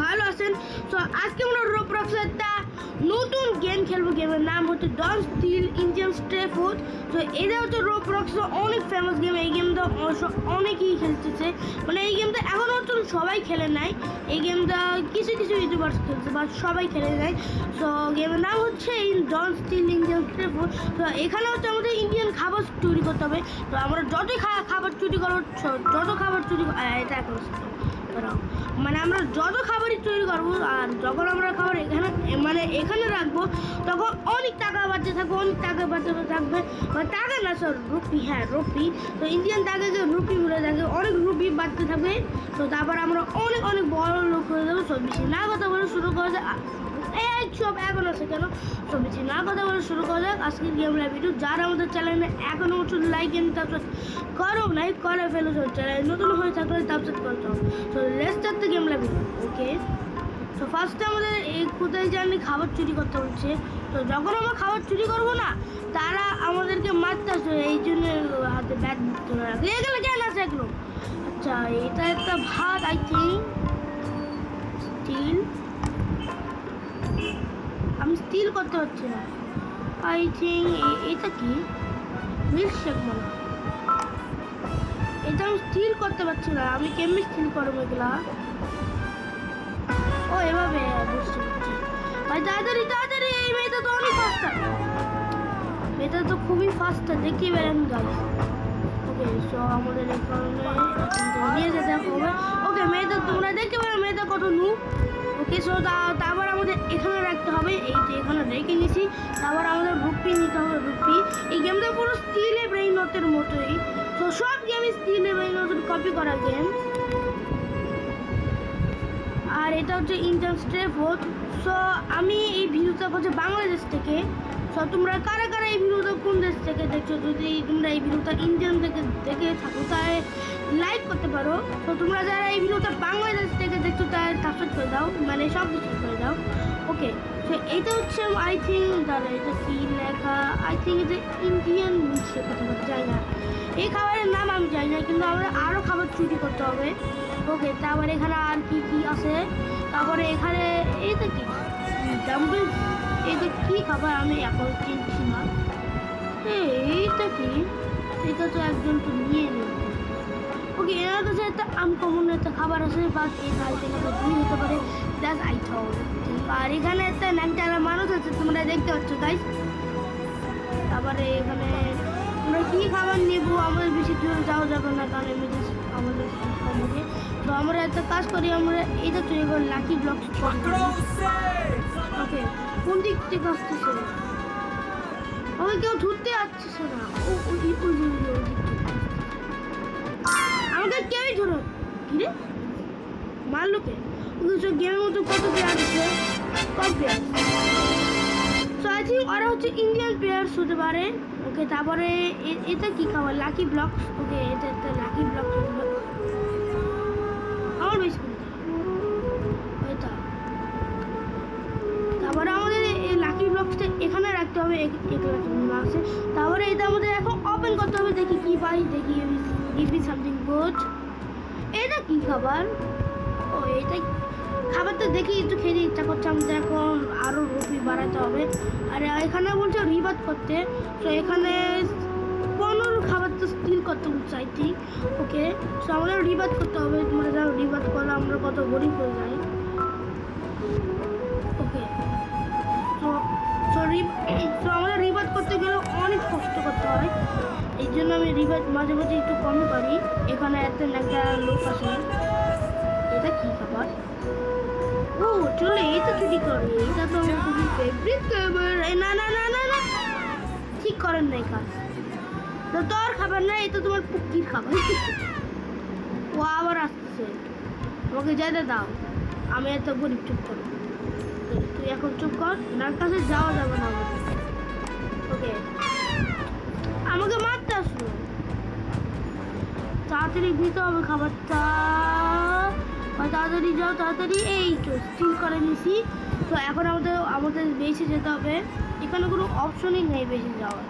ভালো আছেন। তো আজকে আমরা রোবলক্সে একটা নতুন গেম খেলবো। গেমের নাম হচ্ছে ডন স্টিল ইঞ্জিন স্ট্রে ফুড। তো এটা হচ্ছে রোবলক্সের অনেক ফেমাস গেম। এই গেমটা অনেকেই খেলতেছে, মানে এই গেমটা এখন হচ্ছে সবাই খেলে নাই। এই গেমটা কিছু কিছু ইউটিউবার্স খেলছে, বাট সবাই খেলে নাই। তো গেমের নাম হচ্ছে ডন স্টিল ইঞ্জিন স্ট্রে ফুড। তো এখানে হচ্ছে আমাদের ইন্ডিয়ান খাবার চুরি করতে হবে। তো আমরা যতই খাবার চুরি করবো, যত খাবার চুরি এটা এখন মানে আমরা যত খাবারই তৈরি করবো, আর যখন আমরা খাবার এখানে রাখবো, তখন অনেক টাকা বাড়তে থাকবে, অনেক টাকা বাড়তে থাকবে। মানে টাকা না স্যার, রুপি। হ্যাঁ, রুপি। তো ইন্ডিয়ান টাকাকে রুপি বলে থাকে, অনেক রুপি বাড়তে থাকবে। তো তারপর আমরা অনেক অনেক বড় লোক হয়ে যাবো। সব বেশি না কথা বলে শুরু করা যায়। সব এখন আছে কেন, সব বেশি না কথা বলে শুরু করা যাক আজকের গেম লাইভ ভিডিও। যারা আমাদের চ্যানেলে এখনো লাইক এন্ড সাবস্ক্রাইব করো নাই, করে ফেলো। চ্যানেল নতুন হয়ে থাকলে সাবস্ক্রাইব করতে হবে। তো let's start the game live video. Okay, তো ফার্স্টে আমাদের এই কোথায় জানি খাবার চুরি করতে হচ্ছে। তো যখন আমরা খাবার চুরি করবো না, তারা আমাদেরকে মারতে আসবে। এই জন্য হাতে ব্যাগ ধরে রাখে। এগুলো কেন আছে এগুলো? আচ্ছা, এটা একটা ভাত, আই থিঙ্ক স্টিল। আমি স্টিল করতে পারছি না। আই থিঙ্ক এটা কি মিল্কশেক মনে হয়। এটা আমি স্টিল করতে পারছি না। আমি কেমনি স্টিল করবো এগুলা? ও এভাবে, বুঝতে পারছি ভাই। তাড়াতাড়ি তাড়াতাড়ি, এই মেয়েটা তো অনেক ফাস্টার। মেয়েটা তো খুবই ফাস্টার, দেখতে পেলেন গাইস। ওকে, সো আমাদের এই কারণে নিয়ে যেতে হবে। ওকে, মেয়েটা তোমরা দেখতে পারো মেয়েটা কত নু। ওকে, সো তারপর আমাদের এখানে রাখতে হবে। এই যে এখানে রেখে নিয়েছি। তারপর আমাদের রুপি নিতে হবে, রুপি। এই গেমটা পুরো স্টিলের ব্রেইন নটের মতোই। তো সব গেমই স্টিলের ব্রেইন নটের কপি করা গেম। আর এটা হচ্ছে ইন্ডিয়ান স্ট্রে ফুড। সো আমি এই ভিডিওটা করছি বাংলাদেশ থেকে। সো তোমরা কারা কারা এই ভিডিওটা কোন দেশ থেকে দেখছো? যদি তোমরা এই ভিডিওটা ইন্ডিয়ান থেকে দেখে থাকো, তাহলে লাইক করতে পারো। তো তোমরা যারা এই ভিডিওটা বাংলাদেশ থেকে দেখছো, তাহলে সাবস্ক্রাইব করে দাও, মানে সব কিছু করে দাও। ওকে, তো এইটা হচ্ছে আই থিঙ্ক, দাঁড়া এটা কি লেখা? আই থিঙ্ক এটা ইন্ডিয়ান মিল্কশেক কথা বলতে চাই না। এই খাবারের নাম আমি জানি না, কিন্তু আমরা আরও খাবার চুরি করতে হবে। ওকে, তারপরে এখানে আর কি কি আছে? তারপরে এখানে এইটা কি ডাম্বল, এটা কি খাবার আমি এখন চিনছি না। এইটা কি? এটা তো একজন তো নিয়ে নেবে। ওকে, এর কাছে একটা আনকমন একটা খাবার আছে, বাট এই খাই থেকে তো দুই হতে পারে। That's I thought. আর এখানে একটা ন্যাংটালা মানুষ আছে, তোমরা দেখতে পাচ্ছ গাইস। তারপরে এখানে আমরা কী খাবার নেব, আমাদের বেশি দূরে যাওয়া যাবে না, কারণ এমনি আমাদের সম্পর্কে। তো আমরা একটা কাজ করি, আমরা এটা তৈরি করি লাকি ব্লক। ওকে, কোন দিক থেকে আসতেছে? ওকে, কেউ ধরতে আসছে না। আমাকে কেউই ধরো। কি রে, মারলো কে? গেমের মধ্যে কত প্লেয়ার আছে? কম প্লেয়ার। সো আই থিঙ্ক ওরা হচ্ছে ইন্ডিয়ান প্লেয়ার্স হতে পারে। ওকে, তারপরে এটা কি খাবার? Lucky block. ওকে, এটা একটা লাকি ব্লক হতে পারে। আমার বেশ এটা। তারপরে আমাদের এই লাকি ব্লকসটা এখানে রাখতে হবে। এগুলো আছে। তারপরে এটা আমাদের এখন ওপেন করতে হবে। দেখি কি পাই, দেখি গিভ মি সামথিং গুড। এটা কি খাবার? ও, এটা খাবারটা দেখি একটু খেতে ইচ্ছা করছে। আমাদের এখন আরও রুপি বাড়াতে হবে। আর এখানে বলছে রিবাত করতে। তো এখানে 15 খাবারটা স্টিল করতে বলছে আই থিঙ্ক। ওকে, সো আমাদের রিবাত করতে হবে। তোমরা যারা রিবাত করলে আমরা কত গরিব হয়ে যাই। ওকে, তো আমাদের রিবাত করতে গেলে অনেক কষ্ট করতে হয়। এই জন্য আমি রিবাত মাঝে মাঝে একটু কমই পারি। এখানে একটা লোক আছে। এটা কি খাবার? ও চলো, এই তো চুরি করে। এটা তো আমার খুবই ফেভারিট খাবার। না না না না না, ঠিক করেন নাই কাজ। তো তোর খাবার না, এটা তোমার পুকির খাবার। ও আবার আসতেছে, আমাকে যেতে দাও। আমি এত গরিব, চুপ করো। তুই এখন চুপ কর, ওনার কাছে যাওয়া যাবে না। ওকে, আমাকে মারতে আসলো। তাড়াতাড়ি দিতে হবে খাবারটা। তাড়াতাড়ি যাও, তাড়াতাড়ি। এই তো স্টিল করে নিছি। তো এখন আমাদের বেশি যেতে হবে। এখানে কোনো অপশনই নেই বেশি যাওয়ার।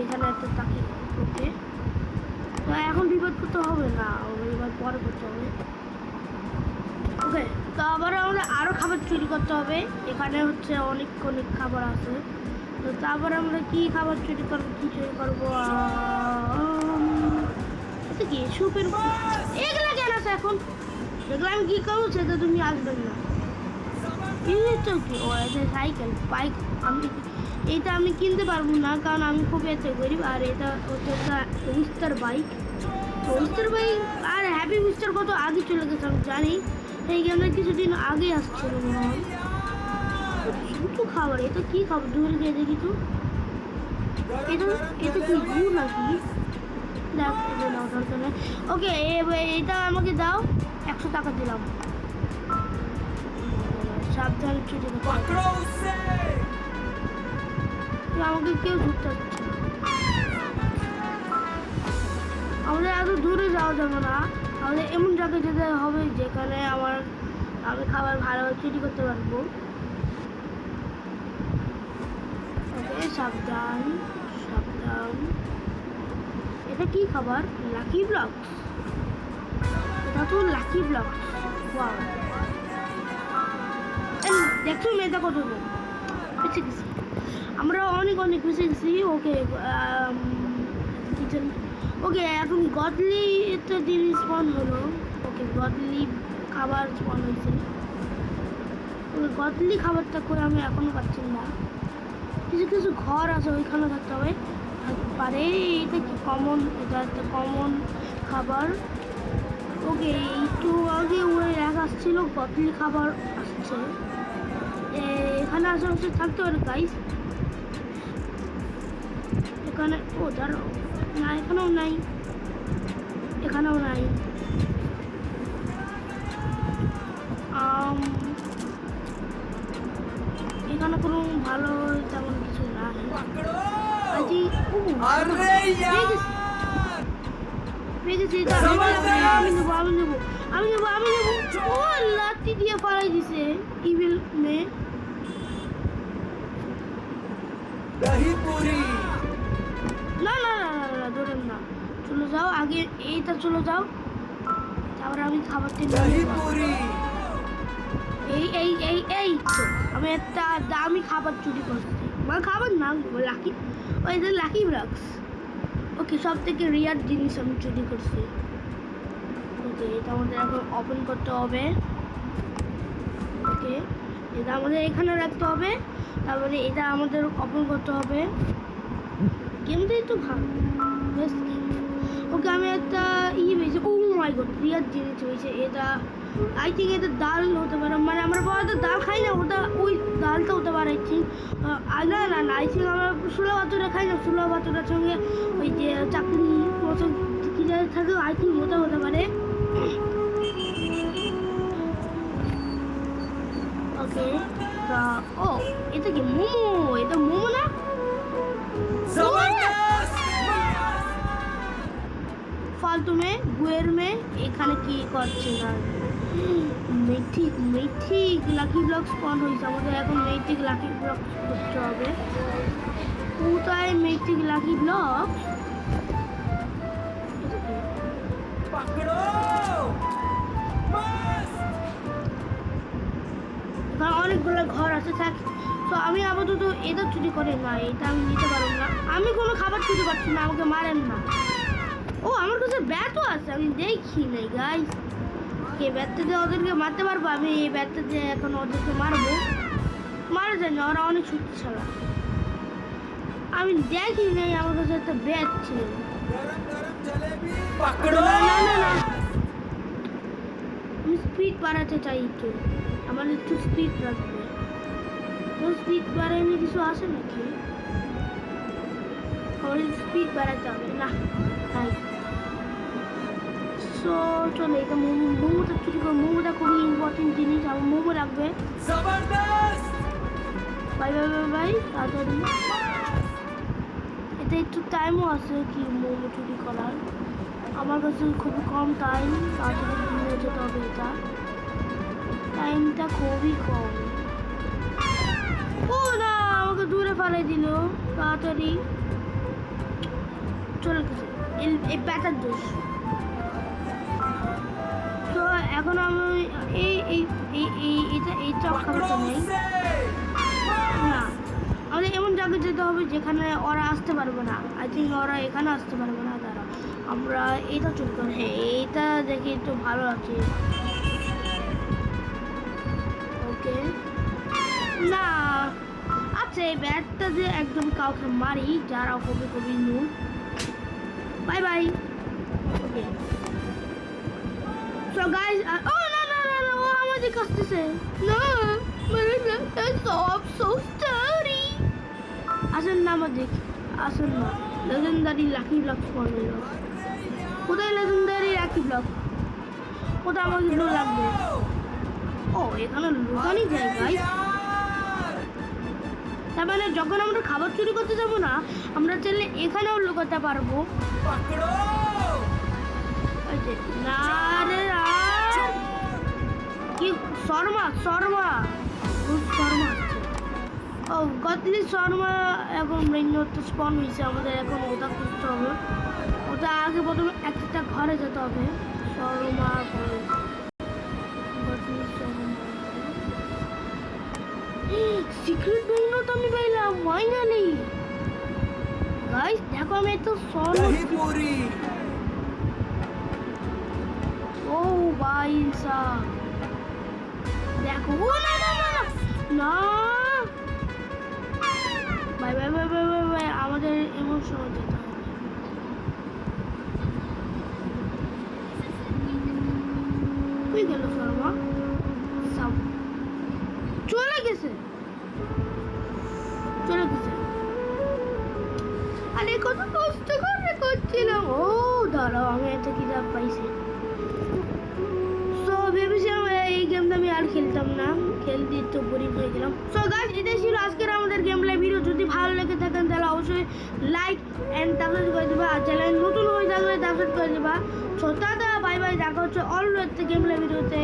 এখানে একটা তাকি। ওকে, তো এখন বিপদ করতে হবে না, এবার পরে করতে হবে। ওকে, তো আবার আমাদের আরো খাবার চুরি করতে হবে। এখানে হচ্ছে অনেক অনেক খাবার আছে। তো তারপর আমরা কি খাবার চুরি করবো, কি চুরি করবো? এটা কি সুপের এগুলা কেন আছে এখন? এগুলো আমি কি করবো সেটা তুমি আসবেন না। তো কি ও এটা সাইকেল বাইক, আমি এইটা আমি কিনতে পারবো না কারণ আমি খুব এত গরিব। আর এটা হচ্ছে একটা হুইস্টার বাইক। হুইস্টার বাইক আর হ্যাপি হুইস্টার কত আগে চলে গেছে আমি জানি। এই গেমটা কিছুদিন আগে আসছিল মনে হয়। শুধু খাবার, এটা কি খাবার? দূরে গিয়ে দেখি তো। এটা এটা কি গু নাকি? দেখ এটা নাও, দরকার নেই। ওকে, এটা আমাকে দাও, 100 টাকা দিলাম। সাবধানে চুরি করতে হবে। আমাকে কেউ ঢুকতে হচ্ছে না। আমাদের এত দূরে যাওয়া যাবে না, আমাদের এমন জায়গায় যেতে হবে যেখানে আমি খাবার ভালোভাবে চুরি করতে পারবো। ওকে, সাবধান সাবধান। এটা কি খাবার? Lucky blocks. এটা তো লাকি ব্লকস। ওয়াও, দেখছো মেয়েটা কত বেঁচে গেছি আমরা, অনেক অনেক বেঁচে গেছি। ওকে কিচেন। ওকে, এখন গদলি একটা জিনিস স্পন হলো। ওকে, গদলি খাবার স্পন হয়েছে। ওকে, গদলি খাবারটা করে আমি এখনো পাচ্ছি না। কিছু কিছু ঘর আছে ওইখানে থাকতে হবে পারে। এটা কি কমন? এটা একটা কমন খাবার। ওকে, একটু আগে ওই এক আসছিল গদলি খাবার আসছে। এখানে আশেপাশে থাকতে পারে গাইস। এখানে ও দাঁড়াও, না এখানেও নাই, এখানেও নাই। এখানে কোনো ভালো তেমন কিছু নাই। আমি নেবো। ও লাঠি দিয়ে পালাই দিছে ইভিল মেয়ে। না না না না না, ধরেন না, চলে যাও আগে, এইটা চলে যাও, তারপরে আমি খাবারটা এই এই এই এই তো আমি একটা দামি খাবার চুরি করছি। মানে খাবার না, লাকি, ওই যে লাকি ব্লকস। ওকে, সব থেকে রিয়ার জিনিস আমি চুরি করছি। ওকে, এটা আমাদের এখন ওপেন করতে হবে। ওকে, এটা আমাদের এখানে রাখতে হবে, তারপরে এটা আমাদের ওপেন করতে হবে। গেমটাই তো ভালো, বেশ। ওকে, আমি একটা পেয়েছি। ও মাই গড, রিয়ার জিনিস হয়েছে এটা। আই থিঙ্ক এটা ডাল হতে পারে, মানে আমরা পাওয়া তো ডাল খাই না, ওটা ওই ডালটা হতে পারে আই থিঙ্ক। না না না, আই থিঙ্ক আমরা ছোলা ভাতুরা খাই না, ছোলা ভাতুরার সঙ্গে ওই যে চাকরি মতো কি যাই থাকে, আই থিঙ্ক ওটা হতে পারে। ওকে, ও এটা কি মোমো? এটা মোমো না? ফালতু মেয়ে, গুয়ের মেয়ে এখানে কি করছে? না মেথিক মেথিক লাকি ব্লক স্পন হয়েছে আমাদের। এখন মেথিক লাকি ব্লক করতে হবে। কোথায় মেথিক লাকি ব্লক? অনেকগুলো ঘর আছে থাক। তো আমি আপাতত এটা চুরি করে না, এটা আমি নিতে পারবো না। আমি কোনো খাবার চুরি করছি না, আমাকে মারেন না। ও আমার কাছে ব্যাটও আছে, আমি দেখি নাই গাইস। কে ব্যাটটা দিয়ে ওদেরকে মারতে পারবো? আমি এই ব্যাটটা দিয়ে এখন ওদেরকে মারবো। মারা যায় না, ওরা অনেক শক্তিশালী। আমি দেখি নাই আমার কাছে একটা ব্যাট ছিল। না না না, আমি স্পিড বাড়াতে চাই একটু, আমার একটু স্পিড রাখবে। স্পিড বাড়াইনি কিছু আসে নাকি? আমার স্পিড বাড়াতে হবে না। তাই সো চলে, এটা মোমোটা চুরি করবো। মোমোটা খুবই ইম্পর্টেন্ট জিনিস, আমার মোমো রাখবে। বাই বাই বাই বাই, তাড়াতাড়ি। এটা একটু টাইমও আছে কি মোমো চুরি করার, আমার কাছে খুবই কম টাইম, তাড়াতাড়ি ঘুরে যেতে হবে। এটা টাইমটা খুবই কম। ও না, আমাকে দূরে ফেলাই দিল। তাড়াতাড়ি চলে গেছে, এই ব্যাটার দোষ। তো এখন আমি এই এই এই এই এটা এই চপ খাবারটা নেই না, আমাদের এমন জায়গায় যেতে হবে যেখানে ওরা আসতে পারবে না। আই থিঙ্ক ওরা এখানে আসতে পারবে না। তারা আমরা এটা চুরি করি। হ্যাঁ, এইটা দেখি একটু ভালো আছে। ওকে না, আচ্ছা এই ব্যাটটা যে একদম কাউকে মারি যারা কবি কবি নুন। Bye bye. Okay so guys, ও না না না না, ও আমাদের কাছে না, মেরে না, সব সো স্টোরি। আসেন না আমাদের, আসেন না। লেজেন্ডারি লাকি ব্লক স্পন হলো। কোথায় লেজেন্ডারি লাকি ব্লক? কোথায় আমাদের ব্লু লাগবে? ও এখানে লুকানি যায় গাইস। তার মানে যখন আমরা খাবার চুরি করতে যাবো না, আমরা চাইলে এখানেও লুকাতে পারবো। না রে কি শর্মা শর্মা শর্মা ও গতলি শর্মা এখন মেইনতে স্পন হয়েছে। আমাদের এখন ওটা খুঁজতে হবে। ওটা আগে প্রথমে একটা ঘরে যেতে হবে। শর্মা গতলি শর্মা সিক্রেট ডোনট আমি পাইলাম ফাইনালি। গাইস দেখো আমি তো শর্মা ও ভাই সাহেব দেখো। ও না না না না, bye bye bye bye bye bye, আমাদের এমন সময় যেতে হবে। কই গেল শর্মা? সব চলে গেছে, চলে গেছে। আরে কত কষ্ট করে করছিলাম। ও দাঁড়াও, আমি একটা কিতাব পাইছি। সো ভেবেছিলাম এই গেমটা আমি আর খেলতাম না, খেলতে একটু বোরিং হয়ে গেলাম। সো গাইস, এটাই ছিল আজকের আমাদের গেম প্লে ভিডিও। যদি ভালো লেগে থাকেন তাহলে অবশ্যই লাইক এন্ড সাবস্ক্রাইব করে দিবা, আর চ্যানেল নতুন হয়ে থাকলে সাবস্ক্রাইব করে দিবা। সো টাটা বাই বাই, দেখা হচ্ছে অন্য একটা গেম প্লে ভিডিওতে।